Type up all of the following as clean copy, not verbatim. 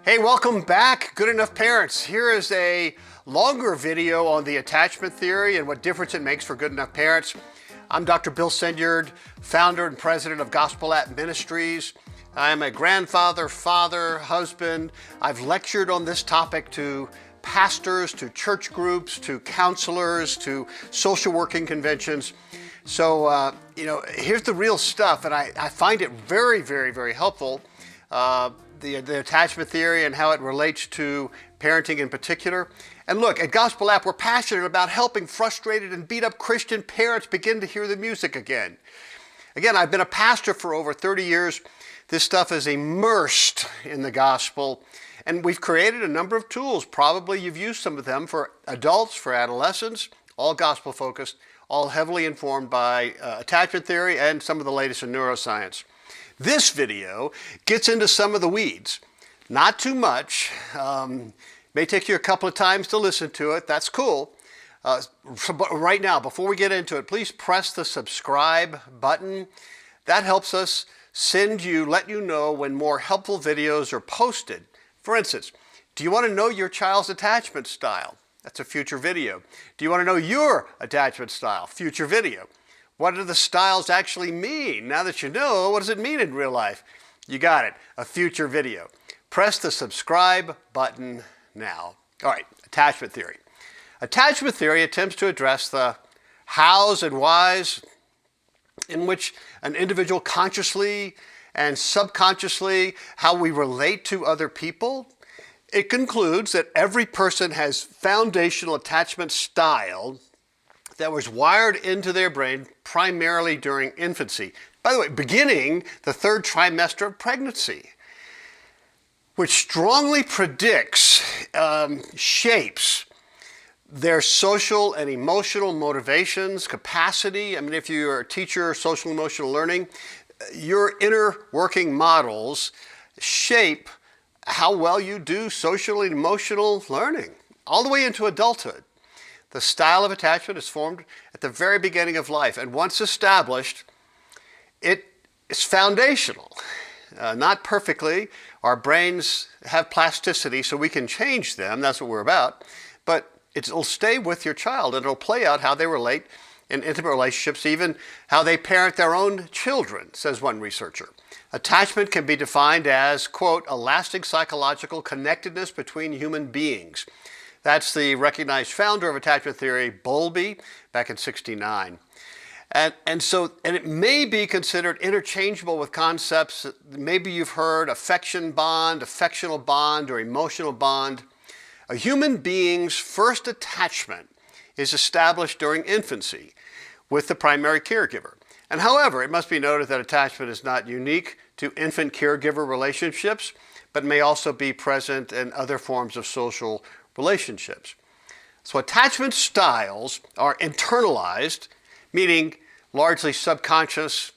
Hey, welcome back, Good Enough Parents. Here is a longer video on the attachment theory and what difference it makes for good enough parents. I'm Dr. Bill Senyard, founder and president of Gospel App Ministries. I'm a grandfather, father, husband. I've lectured on this topic to pastors, to church groups, to counselors, to social working conventions. So, here's the real stuff, and I find it very, very, very helpful. The attachment theory and how it relates to parenting in particular. And look, at Gospel App, we're passionate about helping frustrated and beat up Christian parents begin to hear the music again. Again, I've been a pastor for over 30 years. This stuff is immersed in the gospel. And we've created a number of tools. Probably you've used some of them for adults, for adolescents, all gospel focused, all heavily informed by attachment theory and some of the latest in neuroscience. This video gets into some of the weeds. Not too much. May take you a couple of times to listen to it. That's cool. But right now, before we get into it, please press the subscribe button. That helps us let you know when more helpful videos are posted. For instance, do you want to know your child's attachment style? That's a future video. Do you want to know your attachment style? Future video. What do the styles actually mean? Now that you know, what does it mean in real life? You got it, a future video. Press the subscribe button now. All right, attachment theory. Attachment theory attempts to address the hows and whys in which an individual consciously and subconsciously, how we relate to other people. It concludes that every person has foundational attachment style that was wired into their brain primarily during infancy. By the way, beginning the third trimester of pregnancy, which strongly predicts, shapes their social and emotional motivations, capacity. I mean, if you're a teacher, social emotional learning, your inner working models shape how well you do social and emotional learning, all the way into adulthood. The style of attachment is formed at the very beginning of life, and once established, it is foundational. Not perfectly. Our brains have plasticity, so we can change them. That's what we're about. But it'll stay with your child, and it'll play out how they relate in intimate relationships, even how they parent their own children, says one researcher. Attachment can be defined as, quote, a lasting psychological connectedness between human beings. That's the recognized founder of attachment theory, Bowlby, back in '69. And it may be considered interchangeable with concepts. Maybe you've heard affection bond, affectional bond, or emotional bond. A human being's first attachment is established during infancy with the primary caregiver. And however, it must be noted that attachment is not unique to infant caregiver relationships, but may also be present in other forms of social relationships. So attachment styles are internalized, meaning largely subconscious,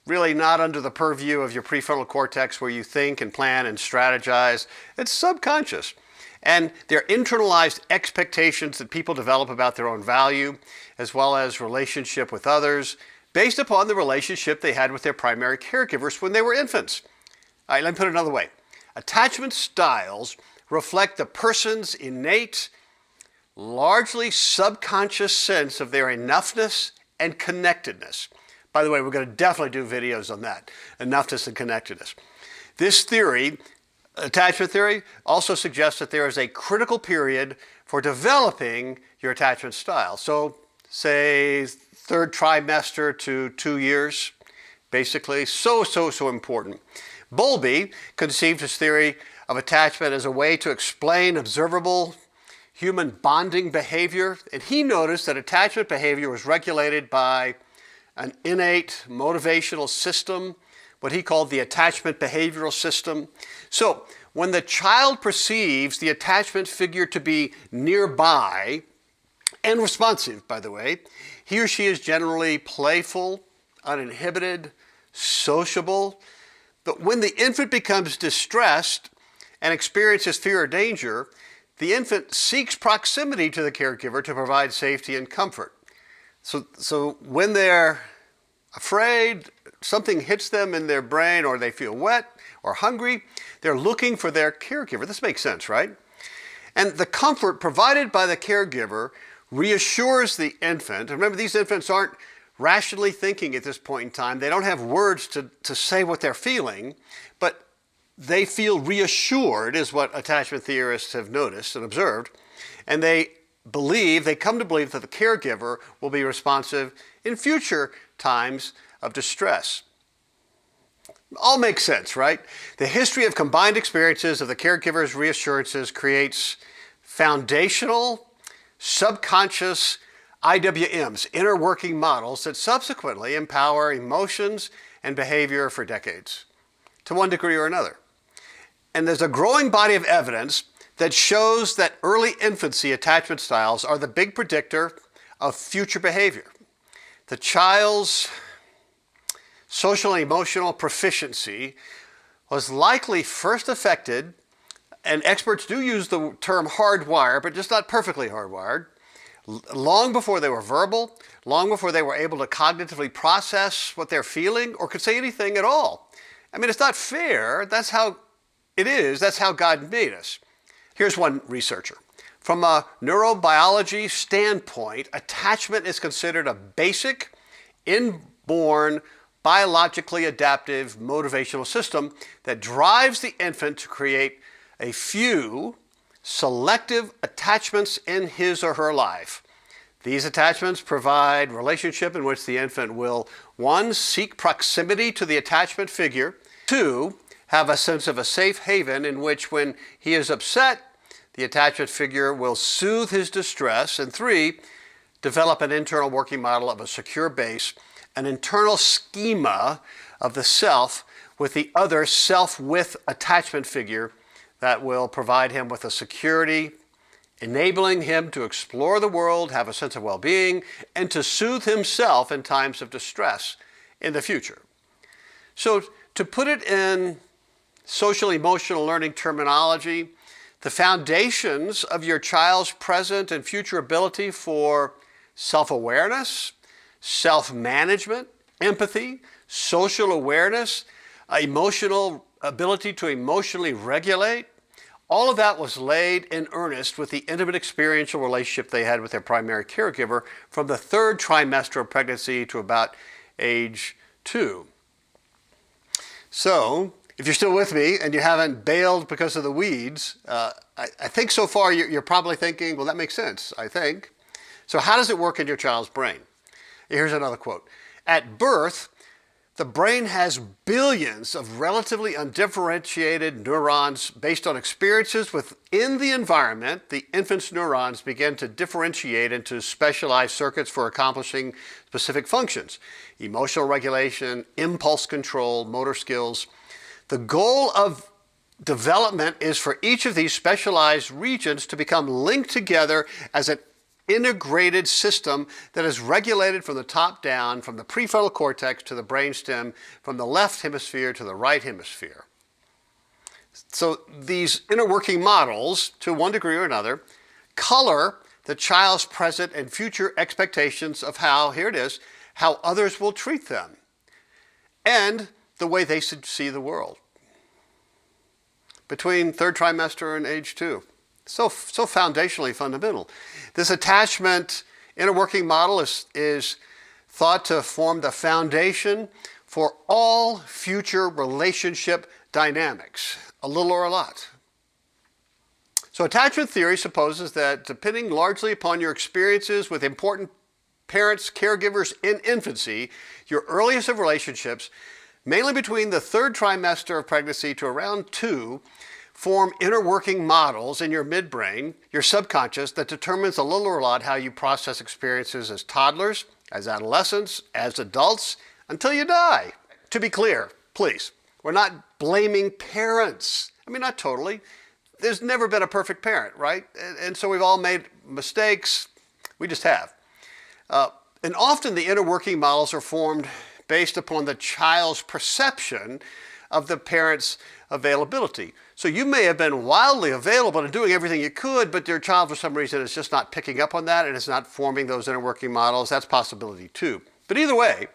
really not under the purview of your prefrontal cortex where you think and plan and strategize. It's subconscious. And they're internalized expectations that people develop about their own value, as well as relationship with others, based upon the relationship they had with their primary caregivers when they were infants. All right, let me put it another way. Attachment styles reflect the person's innate, largely subconscious sense of their enoughness and connectedness. By the way, we're going to definitely do videos on that, enoughness and connectedness. This theory, attachment theory, also suggests that there is a critical period for developing your attachment style. So, say, third trimester to 2 years, basically, so important. Bowlby conceived his theory of attachment as a way to explain observable human bonding behavior. And he noticed that attachment behavior was regulated by an innate motivational system, what he called the attachment behavioral system. So when the child perceives the attachment figure to be nearby and responsive, by the way, he or she is generally playful, uninhibited, sociable. But when the infant becomes distressed and experiences fear or danger, the infant seeks proximity to the caregiver to provide safety and comfort. So when they're afraid, something hits them in their brain, or they feel wet or hungry, they're looking for their caregiver. This makes sense, right? And the comfort provided by the caregiver reassures the infant. Remember, these infants aren't rationally thinking at this point in time. They don't have words to say what they're feeling, but they feel reassured, is what attachment theorists have noticed and observed. And they come to believe that the caregiver will be responsive in future times of distress. All makes sense, right? The history of combined experiences of the caregiver's reassurances creates foundational, subconscious IWMs, inner working models that subsequently empower emotions and behavior for decades, to one degree or another. And there's a growing body of evidence that shows that early infancy attachment styles are the big predictor of future behavior. The child's social and emotional proficiency was likely first affected, and experts do use the term hardwired, but just not perfectly hardwired, long before they were verbal, long before they were able to cognitively process what they're feeling or could say anything at all. I mean, it's not fair. That's how it is. That's how God made us. Here's one researcher. From a neurobiology standpoint, attachment is considered a basic, inborn, biologically adaptive motivational system that drives the infant to create a few selective attachments in his or her life. These attachments provide relationship in which the infant will, 1, seek proximity to the attachment figure, 2, have a sense of a safe haven in which, when he is upset, the attachment figure will soothe his distress, and 3, develop an internal working model of a secure base, an internal schema of the self with the other self-with attachment figure that will provide him with a security, enabling him to explore the world, have a sense of well-being, and to soothe himself in times of distress in the future. So to put it in social emotional learning terminology, the foundations of your child's present and future ability for self-awareness, self-management, empathy, social awareness, emotional ability to emotionally regulate, all of that was laid in earnest with the intimate experiential relationship they had with their primary caregiver from the 3rd trimester of pregnancy to about age 2. So, if you're still with me and you haven't bailed because of the weeds, I think so far you're probably thinking, well, that makes sense, I think. So how does it work in your child's brain? Here's another quote. At birth, the brain has billions of relatively undifferentiated neurons based on experiences within the environment. The infant's neurons begin to differentiate into specialized circuits for accomplishing specific functions: emotional regulation, impulse control, motor skills. The goal of development is for each of these specialized regions to become linked together as an integrated system that is regulated from the top down, from the prefrontal cortex to the brainstem, from the left hemisphere to the right hemisphere. So these inner working models, to one degree or another, color the child's present and future expectations of how, here it is, how others will treat them, and the way they should see the world. Between 3rd trimester and age 2. So foundationally fundamental. This attachment inner working model is thought to form the foundation for all future relationship dynamics, a little or a lot. So attachment theory supposes that, depending largely upon your experiences with important parents, caregivers in infancy, your earliest of relationships, mainly between the 3rd trimester of pregnancy to around 2, form inner working models in your midbrain, your subconscious, that determines a little or a lot how you process experiences as toddlers, as adolescents, as adults, until you die. To be clear, please, we're not blaming parents. I mean, not totally. There's never been a perfect parent, right? And so we've all made mistakes. We just have. And often the inner working models are formed based upon the child's perception of the parent's availability. So you may have been wildly available and doing everything you could, but your child for some reason is just not picking up on that and is not forming those inner working models. That's a possibility too. But either way,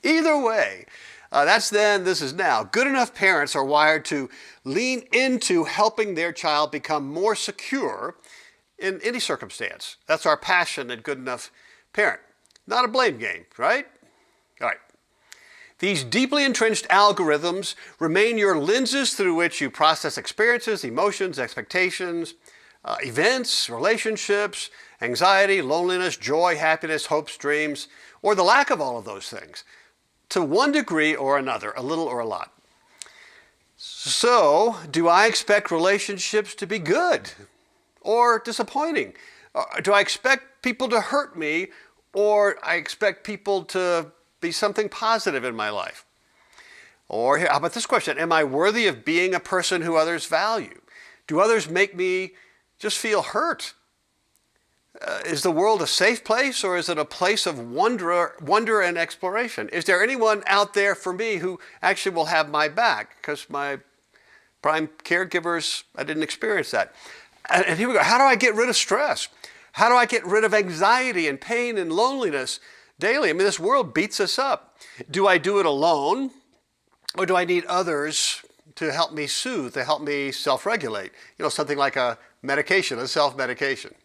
Either way, that's then, this is now. Good enough parents are wired to lean into helping their child become more secure in any circumstance. That's our passion at Good Enough Parent. Not a blame game, right? All right. These deeply entrenched algorithms remain your lenses through which you process experiences, emotions, expectations, events, relationships, anxiety, loneliness, joy, happiness, hopes, dreams, or the lack of all of those things, to one degree or another, a little or a lot. So, do I expect relationships to be good or disappointing? Do I expect people to hurt me, or I expect people to be something positive in my life? Or how about this question? Am I worthy of being a person who others value? Do others make me just feel hurt? Is the world a safe place, or is it a place of wonder and exploration? Is there anyone out there for me who actually will have my back? Because my prime caregivers, I didn't experience that. And here we go. How do I get rid of stress? How do I get rid of anxiety and pain and loneliness daily? I mean, this world beats us up. Do I do it alone, or do I need others to help me soothe, to help me self-regulate? You know, something like a medication, a self-medication.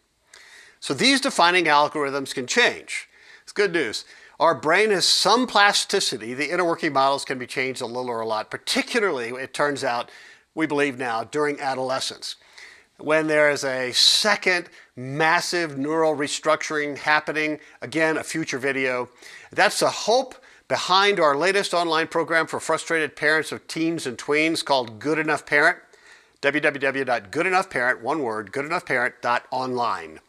So these defining algorithms can change. It's good news. Our brain has some plasticity. The inner working models can be changed a little or a lot, particularly, it turns out, we believe now, during adolescence, when there is a second massive neural restructuring happening. Again, a future video. That's the hope behind our latest online program for frustrated parents of teens and tweens called Good Enough Parent. www.goodenoughparent, one word, goodenoughparent.online.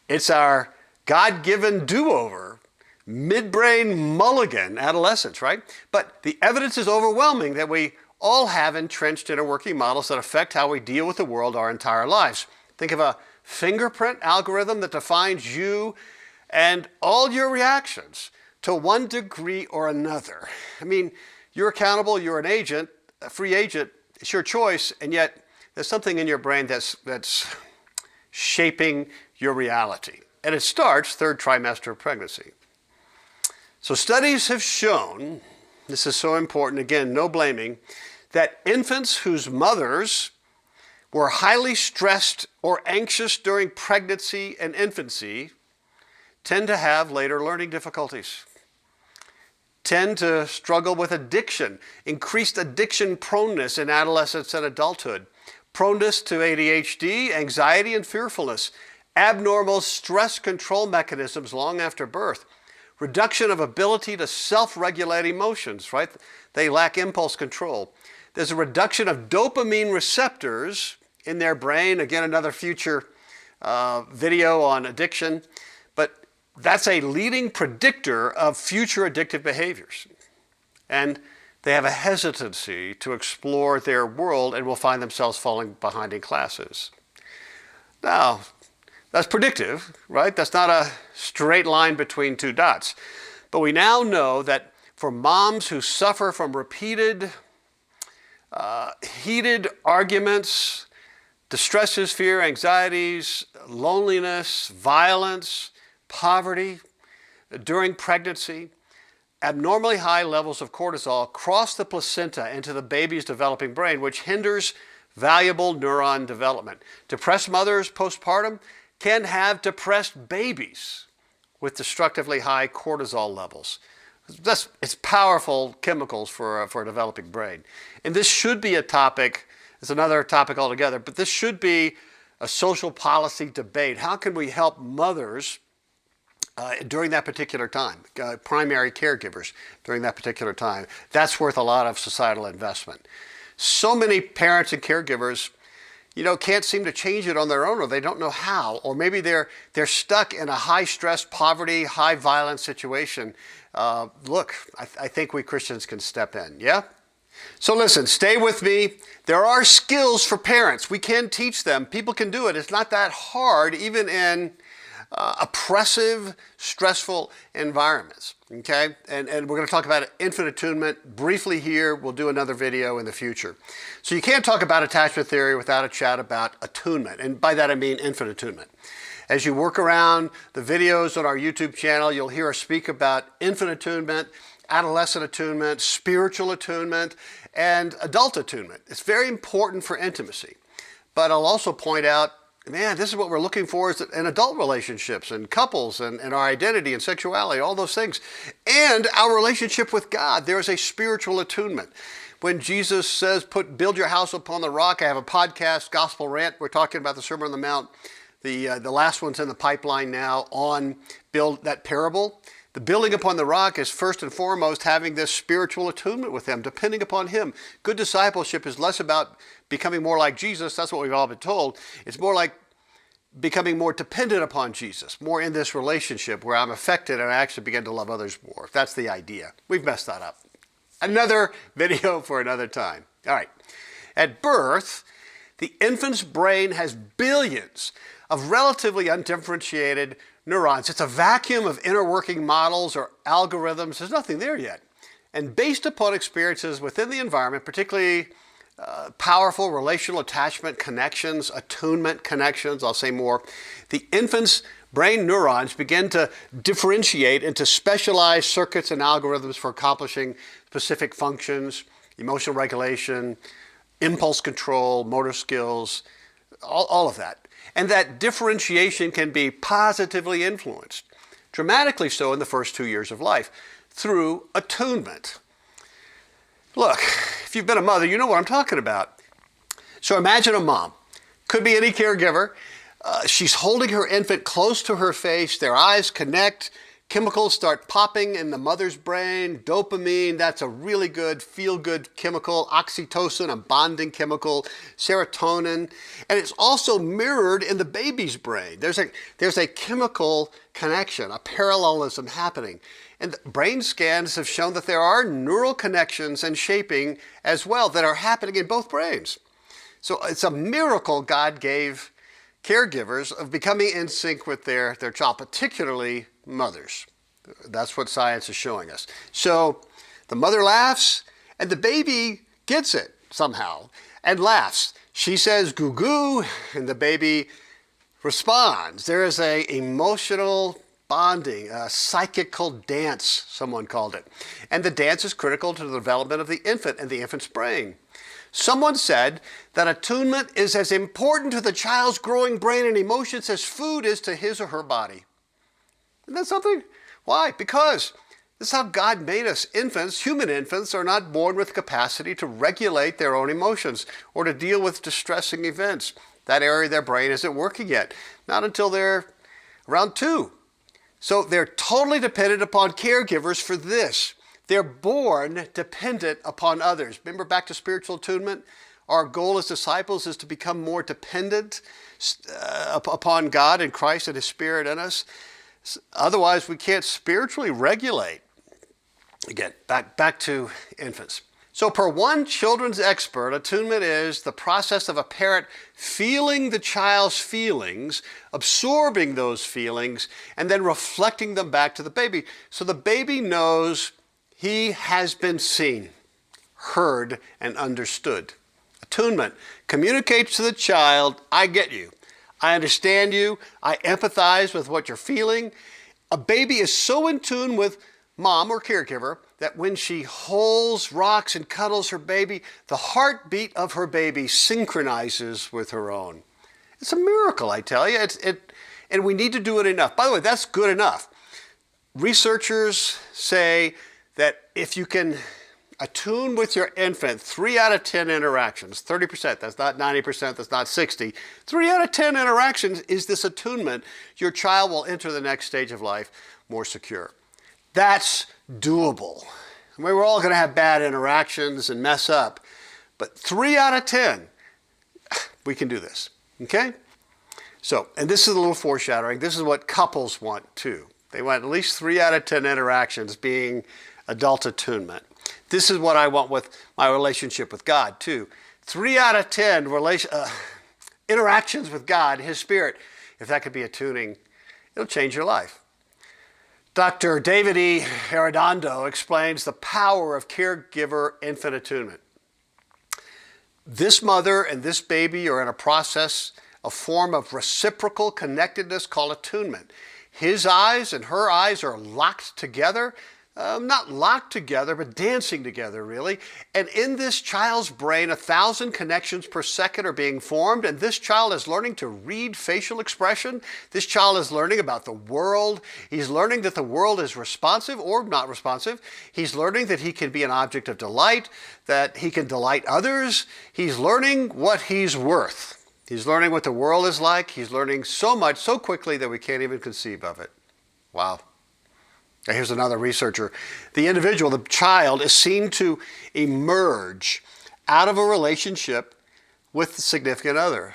It's our God-given do-over, midbrain mulligan adolescence, right? But the evidence is overwhelming that we all have entrenched inner working models that affect how we deal with the world our entire lives. Think of a fingerprint algorithm that defines you and all your reactions to one degree or another. I mean, you're accountable, you're an agent, a free agent, it's your choice, and yet there's something in your brain that's shaping your reality. And it starts third trimester of pregnancy. So studies have shown, this is so important, again, no blaming, that infants whose mothers were highly stressed or anxious during pregnancy and infancy tend to have later learning difficulties, tend to struggle with addiction, increased addiction proneness in adolescence and adulthood, proneness to ADHD, anxiety and fearfulness, abnormal stress control mechanisms long after birth, reduction of ability to self-regulate emotions, right? They lack impulse control. There's a reduction of dopamine receptors in their brain. Again, another future video on addiction. But that's a leading predictor of future addictive behaviors. And they have a hesitancy to explore their world and will find themselves falling behind in classes. Now, that's predictive, right? That's not a straight line between two dots. But we now know that for moms who suffer from repeated, heated arguments, distresses, fear, anxieties, loneliness, violence, poverty during pregnancy, abnormally high levels of cortisol cross the placenta into the baby's developing brain, which hinders valuable neuron development. Depressed mothers postpartum can have depressed babies with destructively high cortisol levels. It's powerful chemicals for a developing brain. And this should be a topic, it's another topic altogether, but this should be a social policy debate. How can we help mothers during that particular time, primary caregivers during that particular time? That's worth a lot of societal investment. So many parents and caregivers can't seem to change it on their own, or they don't know how, or maybe they're stuck in a high-stress, poverty, high-violence situation. Look, I think we Christians can step in, yeah? So listen, stay with me. There are skills for parents. We can teach them. People can do it. It's not that hard, even in oppressive, stressful environments, okay? And we're going to talk about infant attunement briefly here. We'll do another video in the future. So you can't talk about attachment theory without a chat about attunement, and by that I mean infant attunement. As you work around the videos on our YouTube channel, you'll hear us speak about infant attunement adolescent attunement, spiritual attunement, and adult attunement. It's very important for intimacy. But I'll also point out, man, this is what we're looking for in adult relationships and couples and our identity and sexuality, all those things. And our relationship with God, there is a spiritual attunement. When Jesus says, build your house upon the rock, I have a podcast, Gospel Rant, we're talking about the Sermon on the Mount. The last one's in the pipeline now on build that parable. The building upon the rock is first and foremost having this spiritual attunement with him, depending upon him. Good discipleship is less about becoming more like Jesus. That's what we've all been told. It's more like becoming more dependent upon Jesus, more in this relationship where I'm affected and I actually begin to love others more. That's the idea. We've messed that up. Another video for another time. All right. At birth, the infant's brain has billions of relatively undifferentiated neurons. It's a vacuum of inner working models or algorithms. There's nothing there yet. And based upon experiences within the environment, particularly powerful relational attachment connections, attunement connections, I'll say more, the infant's brain neurons begin to differentiate into specialized circuits and algorithms for accomplishing specific functions, emotional regulation, impulse control, motor skills, all of that. And that differentiation can be positively influenced, dramatically so in the first 2 years of life, through attunement. Look, if you've been a mother, you know what I'm talking about. So imagine a mom, could be any caregiver. She's holding her infant close to her face, their eyes connect, chemicals start popping in the mother's brain, dopamine, that's a really good feel-good chemical, oxytocin, a bonding chemical, serotonin, and it's also mirrored in the baby's brain. There's a chemical connection, a parallelism happening. And brain scans have shown that there are neural connections and shaping as well that are happening in both brains. So it's a miracle God gave caregivers of becoming in sync with their child, particularly mothers. That's what science is showing us. So the mother laughs and the baby gets it somehow and laughs. She says goo goo and the baby responds. There is an emotional bonding, a psychical dance, someone called it. And the dance is critical to the development of the infant and the infant's brain. Someone said that attunement is as important to the child's growing brain and emotions as food is to his or her body. Isn't that something? Why? Because this is how God made us. Infants, human infants, are not born with capacity to regulate their own emotions or to deal with distressing events. That area of their brain isn't working yet, not until they're around 2. So they're totally dependent upon caregivers for this. They're born dependent upon others. Remember back to spiritual attunement? Our goal as disciples is to become more dependent upon God and Christ and His Spirit in us. Otherwise, we can't spiritually regulate. Again, back to infants. So per one children's expert, attunement is the process of a parent feeling the child's feelings, absorbing those feelings, and then reflecting them back to the baby. So the baby knows he has been seen, heard, and understood. Attunement communicates to the child, I get you. I understand you. I empathize with what you're feeling. A baby is so in tune with mom or caregiver that when she holds, rocks, and cuddles her baby, the heartbeat of her baby synchronizes with her own. It's a miracle, I tell you. And we need to do it enough. By the way, that's good enough. Researchers say that if you can attune with your infant 3 out of 10 interactions, 30%, that's not 90%, that's not 60, 3 out of 10 interactions is this attunement, your child will enter the next stage of life more secure. That's doable. I mean, we're all going to have bad interactions and mess up, but 3 out of 10, we can do this, okay? So, and this is a little foreshadowing, this is what couples want too. They want at least 3 out of 10 interactions being adult attunement. This is what I want with my relationship with God too. 3 out of 10 interactions with God, His Spirit, if that could be attuning, it'll change your life. Dr. David E. Arredondo explains the power of caregiver infant attunement. This mother and this baby are in a process, a form of reciprocal connectedness called attunement. His eyes and her eyes are locked together. not locked together, but dancing together, really. And in this child's brain, 1,000 connections per second are being formed, and this child is learning to read facial expression. This child is learning about the world. He's learning that the world is responsive or not responsive. He's learning that he can be an object of delight, that he can delight others. He's learning what he's worth. He's learning what the world is like. He's learning so much, so quickly that we can't even conceive of it. Wow. Now here's another researcher. The individual, the child, is seen to emerge out of a relationship with the significant other.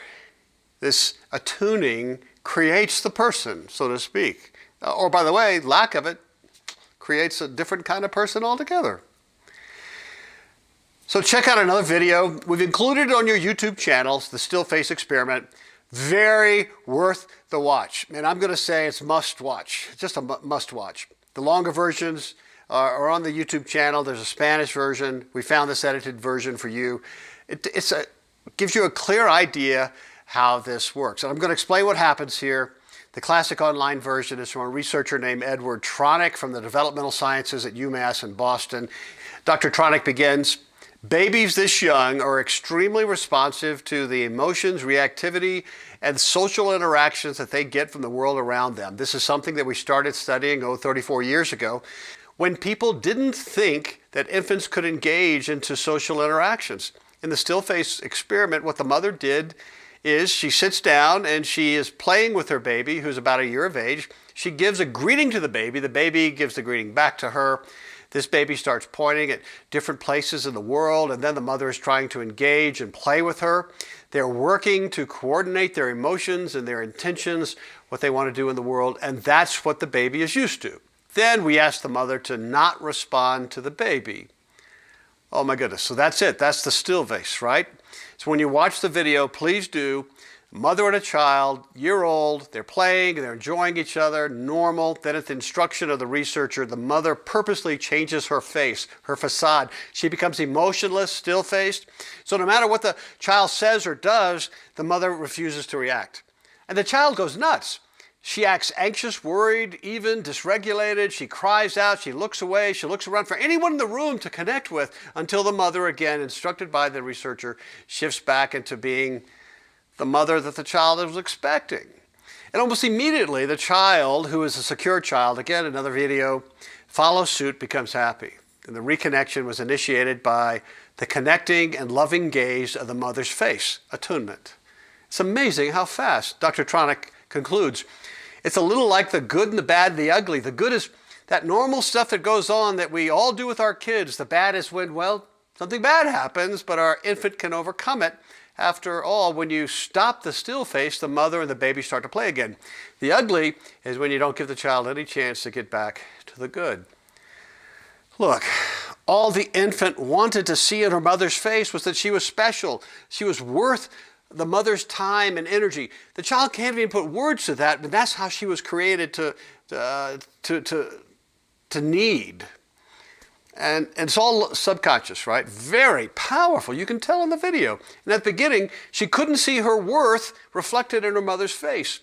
This attuning creates the person, so to speak. Or by the way, lack of it creates a different kind of person altogether. So check out another video. We've included it on your YouTube channels, the Still Face Experiment. Very worth the watch. And I'm going to say it's must watch, just a must watch. The longer versions are on the YouTube channel. There's a Spanish version. We found this edited version for you. It gives you a clear idea how this works. And I'm going to explain what happens here. The classic online version is from a researcher named Edward Tronick from the Developmental Sciences at UMass in Boston. Dr. Tronick begins, babies this young are extremely responsive to the emotions, reactivity, and social interactions that they get from the world around them. This is something that we started studying 34 years ago when people didn't think that infants could engage into social interactions. In the Still Face Experiment, what the mother did is she sits down and she is playing with her baby, who's about a year of age. She gives a greeting to the baby gives the greeting back to her. This baby starts pointing at different places in the world, and then the mother is trying to engage and play with her. They're working to coordinate their emotions and their intentions, what they want to do in the world, and that's what the baby is used to. Then we ask the mother to not respond to the baby. Oh my goodness, so that's it. That's the still face, right? So when you watch the video, please do. Mother and a child, year old, they're playing, they're enjoying each other, normal. Then at the instruction of the researcher, the mother purposely changes her face, her facade. She becomes emotionless, still-faced. So no matter what the child says or does, the mother refuses to react. And the child goes nuts. She acts anxious, worried, even dysregulated. She cries out, she looks away, she looks around for anyone in the room to connect with until the mother, again, instructed by the researcher, shifts back into being the mother that the child was expecting. And almost immediately, the child, who is a secure child, again, another video, follows suit, becomes happy. And the reconnection was initiated by the connecting and loving gaze of the mother's face, attunement. It's amazing how fast. Dr. Tronick concludes, it's a little like the good and the bad and the ugly. The good is that normal stuff that goes on that we all do with our kids. The bad is when, well, something bad happens, but our infant can overcome it. After all, when you stop the still face, the mother and the baby start to play again. The ugly is when you don't give the child any chance to get back to the good. Look, all the infant wanted to see in her mother's face was that she was special. She was worth the mother's time and energy. The child can't even put words to that, but that's how she was created to need. And it's all subconscious, right? Very powerful. You can tell in the video. And at the beginning, she couldn't see her worth reflected in her mother's face.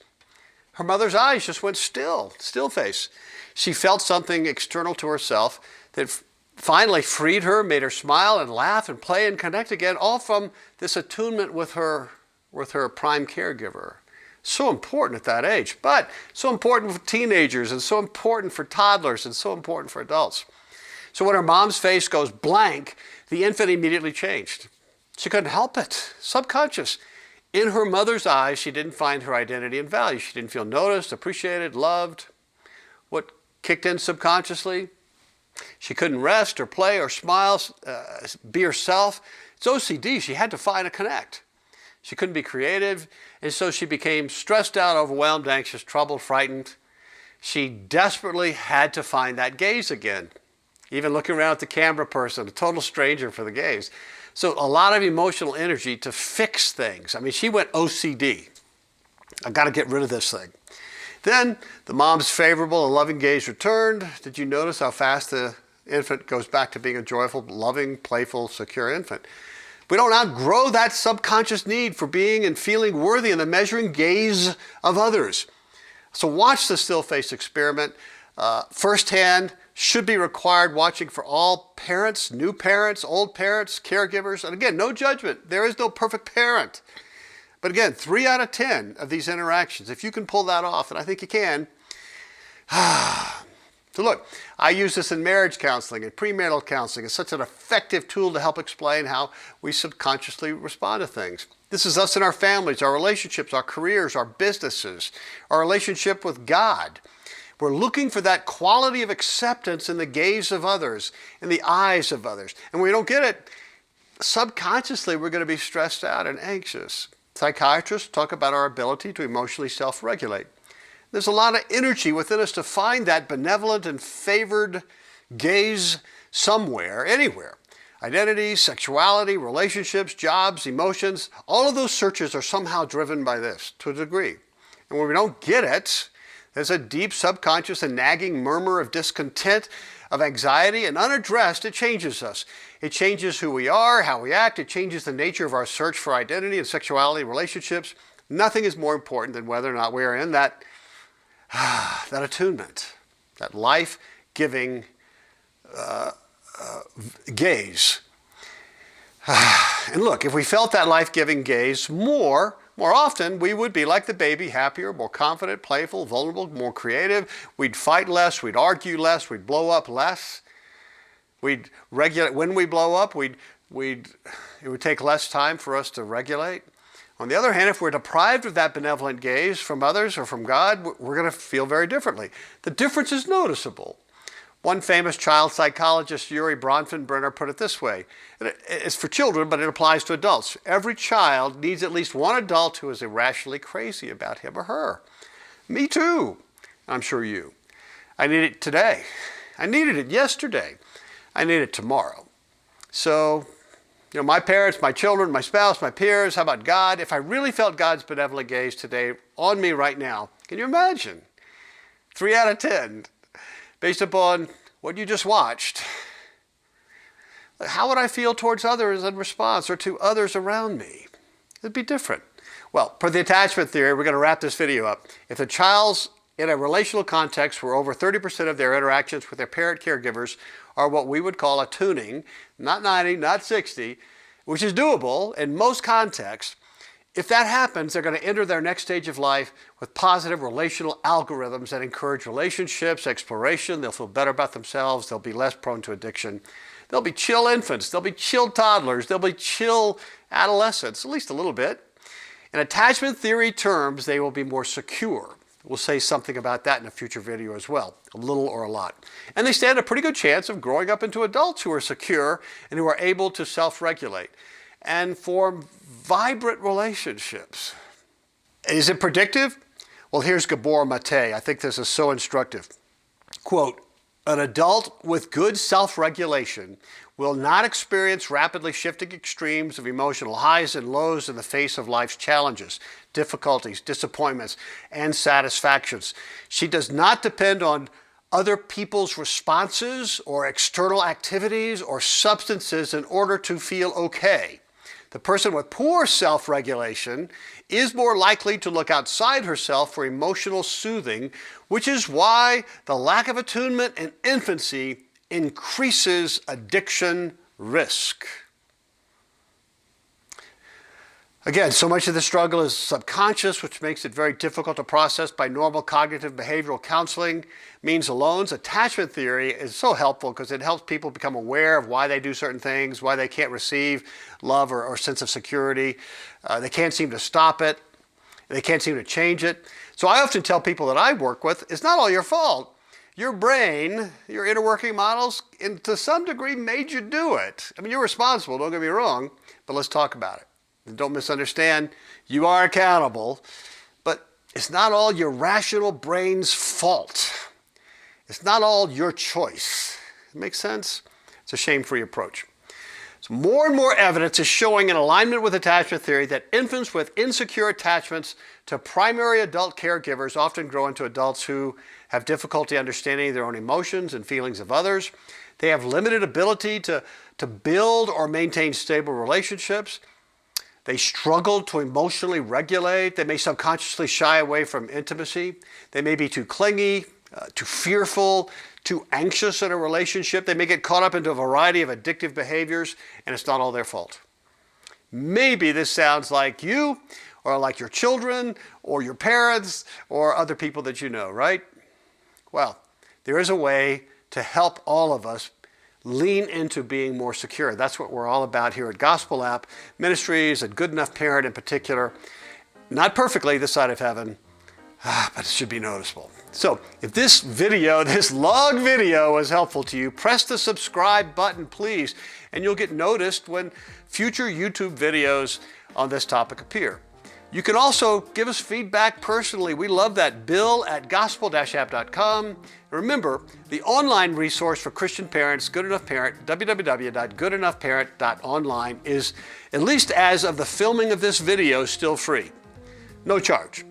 Her mother's eyes just went still face. She felt something external to herself that finally freed her, made her smile and laugh and play and connect again, all from this attunement with her prime caregiver. So important at that age, but so important for teenagers and so important for toddlers and so important for adults. So when her mom's face goes blank, the infant immediately changed. She couldn't help it, subconscious. In her mother's eyes, she didn't find her identity and value. She didn't feel noticed, appreciated, loved. What kicked in subconsciously? She couldn't rest or play or smile, be herself. It's OCD. She had to find a connect. She couldn't be creative, and so she became stressed out, overwhelmed, anxious, troubled, frightened. She desperately had to find that gaze again. Even looking around at the camera person, a total stranger for the gaze. So a lot of emotional energy to fix things. I mean, she went OCD. I've got to get rid of this thing. Then the mom's favorable and loving gaze returned. Did you notice how fast the infant goes back to being a joyful, loving, playful, secure infant? We don't outgrow that subconscious need for being and feeling worthy in the measuring gaze of others. So watch the still face experiment firsthand. should be required watching for all parents, new parents, old parents, caregivers. And again, no judgment. There is no perfect parent. But again, 3 out of 10 of these interactions, if you can pull that off, and I think you can. So look, I use this in marriage counseling and premarital counseling. It's such an effective tool to help explain how we subconsciously respond to things. This is us and our families, our relationships, our careers, our businesses, our relationship with God. We're looking for that quality of acceptance in the gaze of others, in the eyes of others. And when we don't get it, subconsciously we're going to be stressed out and anxious. Psychiatrists talk about our ability to emotionally self-regulate. There's a lot of energy within us to find that benevolent and favored gaze somewhere, anywhere. Identity, sexuality, relationships, jobs, emotions, all of those searches are somehow driven by this to a degree. And when we don't get it, there's a deep subconscious and nagging murmur of discontent, of anxiety, and unaddressed, it changes us. It changes who we are, how we act. It changes the nature of our search for identity and sexuality and relationships. Nothing is more important than whether or not we are in that attunement, that life-giving gaze. And look, if we felt that life-giving gaze more often, we would be like the baby, happier, more confident, playful, vulnerable, more creative. We'd fight less, we'd argue less, we'd blow up less. We'd regulate. When we blow up, it would take less time for us to regulate. On the other hand, if we're deprived of that benevolent gaze from others or from God, we're going to feel very differently. The difference is noticeable. One famous child psychologist, Urie Bronfenbrenner, put it this way. It's for children, but it applies to adults. Every child needs at least one adult who is irrationally crazy about him or her. Me too. I'm sure you. I need it today. I needed it yesterday. I need it tomorrow. So, my parents, my children, my spouse, my peers, how about God? If I really felt God's benevolent gaze today on me right now, can you imagine? 3 out of 10. Based upon what you just watched, how would I feel towards others in response or to others around me? It'd be different. Well, per the attachment theory, we're going to wrap this video up. If the child's in a relational context where over 30% of their interactions with their parent caregivers are what we would call attuning, not 90, not 60, which is doable in most contexts, if that happens, they're going to enter their next stage of life with positive relational algorithms that encourage relationships, exploration. They'll feel better about themselves. They'll be less prone to addiction. They'll be chill infants. They'll be chill toddlers. They'll be chill adolescents, at least a little bit. In attachment theory terms, they will be more secure. We'll say something about that in a future video as well, a little or a lot. And they stand a pretty good chance of growing up into adults who are secure and who are able to self-regulate and form vibrant relationships. Is it predictive? Well, here's Gabor Mate. I think this is so instructive. Quote, an adult with good self-regulation will not experience rapidly shifting extremes of emotional highs and lows in the face of life's challenges, difficulties, disappointments, and satisfactions. She does not depend on other people's responses or external activities or substances in order to feel okay. The person with poor self-regulation is more likely to look outside herself for emotional soothing, which is why the lack of attunement in infancy increases addiction risk. Again, so much of the struggle is subconscious, which makes it very difficult to process by normal cognitive behavioral counseling means alone. Attachment theory is so helpful because it helps people become aware of why they do certain things, why they can't receive love or sense of security. They can't seem to stop it. They can't seem to change it. So I often tell people that I work with, it's not all your fault. Your brain, your inner working models, to some degree made you do it. I mean, you're responsible, don't get me wrong, but let's talk about it. Don't misunderstand, you are accountable, but it's not all your rational brain's fault. It's not all your choice. It makes sense? It's a shame-free approach. So more and more evidence is showing in alignment with attachment theory that infants with insecure attachments to primary adult caregivers often grow into adults who have difficulty understanding their own emotions and feelings of others. They have limited ability to build or maintain stable relationships. They struggle to emotionally regulate. They may subconsciously shy away from intimacy. They may be too clingy, too fearful, too anxious in a relationship. They may get caught up into a variety of addictive behaviors, and it's not all their fault. Maybe this sounds like you, or like your children, or your parents, or other people that you know, right? Well, there is a way to help all of us lean into being more secure. That's what we're all about here at Gospel App Ministries, and Good Enough Parent in particular. Not perfectly this side of heaven, but it should be noticeable. So if this video, this long video was helpful to you, press the subscribe button, please, and you'll get noticed when future YouTube videos on this topic appear. You can also give us feedback personally. We love that. bill@gospel-app.com. Remember, the online resource for Christian parents, Good Enough Parent, www.goodenoughparent.online, is, at least as of the filming of this video, still free. No charge.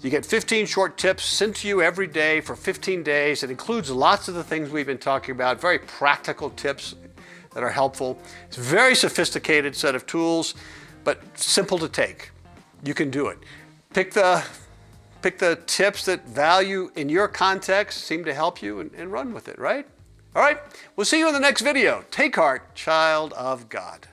You get 15 short tips sent to you every day for 15 days. It includes lots of the things we've been talking about, very practical tips that are helpful. It's a very sophisticated set of tools, but simple to take. You can do it. Pick the tips that value in your context, seem to help you, and run with it, right? All right, we'll see you in the next video. Take heart, child of God.